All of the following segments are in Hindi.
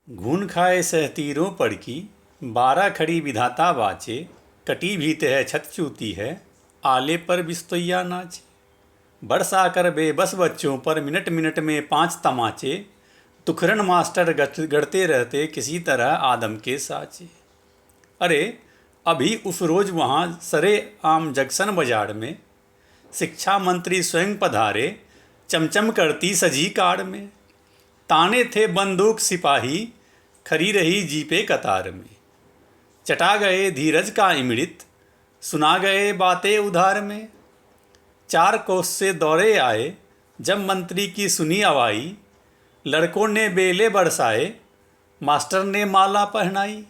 घून खाए सहतीरों पर की 12 खड़ी विधाता बाचे। कटी भी तह छत चूती है, आले पर बिस्तैया नाचे। बरसा कर बेबस बच्चों पर मिनट मिनट में 5 तमाचे। तुखरन मास्टर गढ़ते रहते किसी तरह आदम के साचे। अरे अभी उस रोज वहाँ सरे आम जंक्शन बाजार में शिक्षा मंत्री स्वयं पधारे, चमचम करती सजी कार में। ताने थे बंदूक सिपाही, खड़ी रही जीपे कतार में। चटा गए धीरज का इमृत, सुना गए बातें उधार में। 4 कोस से दौड़े आए, जब मंत्री की सुनी अवाई। लड़कों ने बेले बरसाए, मास्टर ने माला पहनाई।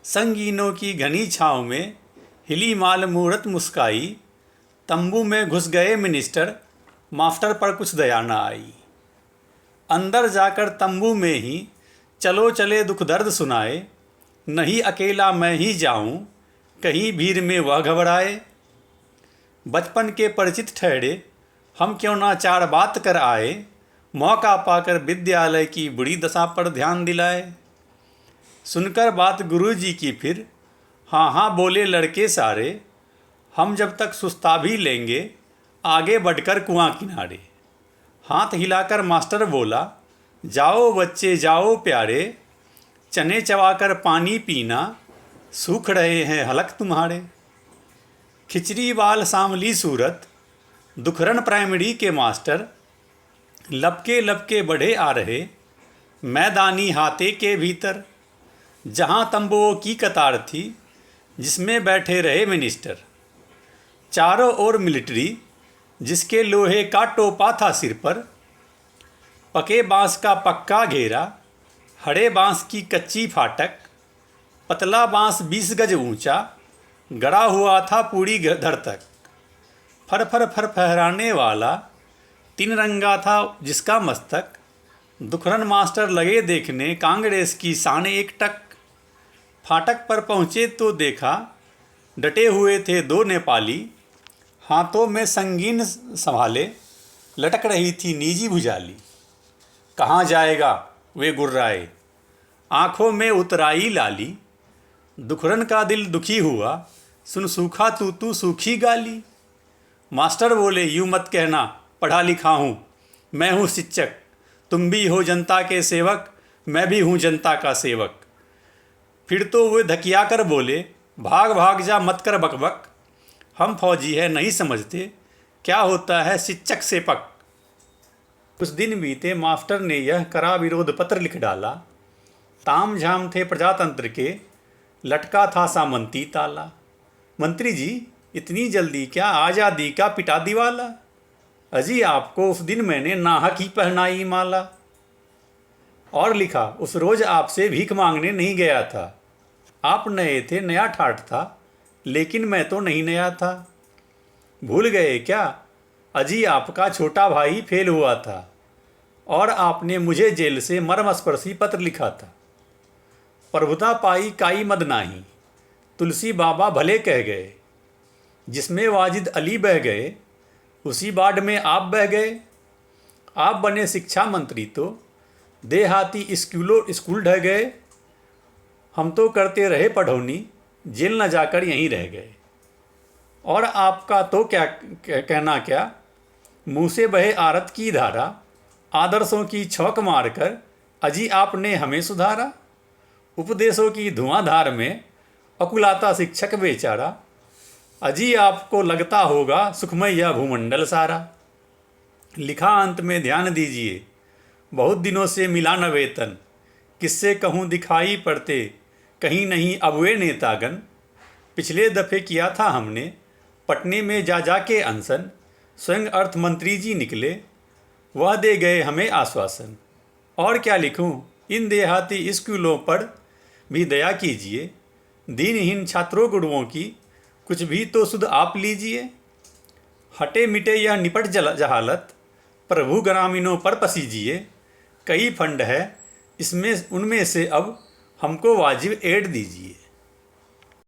संगीनों की घनी छाँव में हिली माल मूरत मुस्काई। तंबू में घुस गए मिनिस्टर, मास्टर पर कुछ दया न आई। अंदर जाकर तंबू में ही चलो चले दुख दर्द सुनाए। नहीं अकेला मैं ही जाऊं, कहीं भीड़ में वह घबराए। बचपन के परिचित ठहरे हम, क्यों ना 4 बात कर आए। मौका पाकर विद्यालय की बुरी दशा पर ध्यान दिलाए। सुनकर बात गुरुजी की फिर हाँ हाँ बोले लड़के सारे। हम जब तक सुस्ता भी लेंगे, आगे बढ़कर कुआं किनारे। हाथ हिलाकर मास्टर बोला, जाओ बच्चे जाओ प्यारे। चने चबाकर पानी पीना, सूख रहे हैं हलक तुम्हारे। खिचड़ी वाल सांवली सूरत, दुखरन प्राइमरी के मास्टर। लपके लपके बढ़े आ रहे, मैदानी हाथे के भीतर। जहाँ तंबुओं की कतार थी, जिसमें बैठे रहे मिनिस्टर। चारों ओर मिलिट्री, जिसके लोहे का टोपा था सिर पर। पके बांस का पक्का घेरा, हरे बांस की कच्ची फाटक। पतला बांस 20 गज ऊंचा, गड़ा हुआ था पूरी धर तक। फर फर फर फहराने वाला 3 रंगा था जिसका मस्तक। दुखरन मास्टर लगे देखने कांग्रेस की शान एक टक। फाटक पर पहुँचे तो देखा, डटे हुए थे 2 नेपाली। हाथों में संगीन संभाले, लटक रही थी निजी भुजाली। कहाँ जाएगा वे गुर्राए, आँखों में उतराई लाली। दुखरन का दिल दुखी हुआ, सुन सूखा तू सूखी गाली। मास्टर बोले, यूँ मत कहना पढ़ा लिखा हूँ, मैं हूँ शिक्षक। तुम भी हो जनता के सेवक, मैं भी हूँ जनता का सेवक। फिर तो वे धकिया कर बोले, भाग भाग जा मत कर बकबक। हम फौजी है नहीं समझते, क्या होता है शिक्षक से पक। कुछ दिन बीते, मास्टर ने यह करा विरोध पत्र लिख डाला। ताम झाम थे प्रजातंत्र के, लटका था सामंती ताला। मंत्री जी इतनी जल्दी क्या आज़ादी का पिटा दीवाला। अजी आपको उस दिन मैंने नाहक ही पहनाई माला। और लिखा, उस रोज़ आपसे भीख मांगने नहीं गया था। आप नए थे, नया ठाठ था, लेकिन मैं तो नहीं नया था। भूल गए क्या, अजी आपका छोटा भाई फेल हुआ था, और आपने मुझे जेल से मर्मस्पर्शी पत्र लिखा था। प्रभुता पाई काई मद नाही, तुलसी बाबा भले कह गए। जिसमें वाजिद अली बह गए, उसी बाढ़ में आप बह गए। आप बने शिक्षा मंत्री तो देहाती स्कूल ढह गए। हम तो करते रहे पढ़ौनी, जेल न जाकर यहीं रह गए। और आपका तो क्या कहना क्या, मुँह से बहे आरत की धारा। आदर्शों की छौक मारकर अजी आपने हमें सुधारा। उपदेशों की धुआंधार में अकुलाता शिक्षक बेचारा। अजी आपको लगता होगा सुखमय यह भूमंडल सारा। लिखा अंत में ध्यान दीजिए, बहुत दिनों से मिला न वेतन। किससे कहूँ दिखाई पड़ते कहीं नहीं अब वे नेतागन। पिछले दफ़े किया था हमने पटने में जा के अनशन। स्वयं अर्थ मंत्री जी निकले, वह दे गए हमें आश्वासन। और क्या लिखूं, इन देहाती स्कूलों पर भी दया कीजिए। दीनहीन छात्रों गुरुओं की कुछ भी तो सुध आप लीजिए। हटे मिटे यह निपट जहालत, प्रभु ग्रामीणों पर पसीजिए। कई फंड है इसमें, उनमें से अब हमको वाजिब एड दीजिए।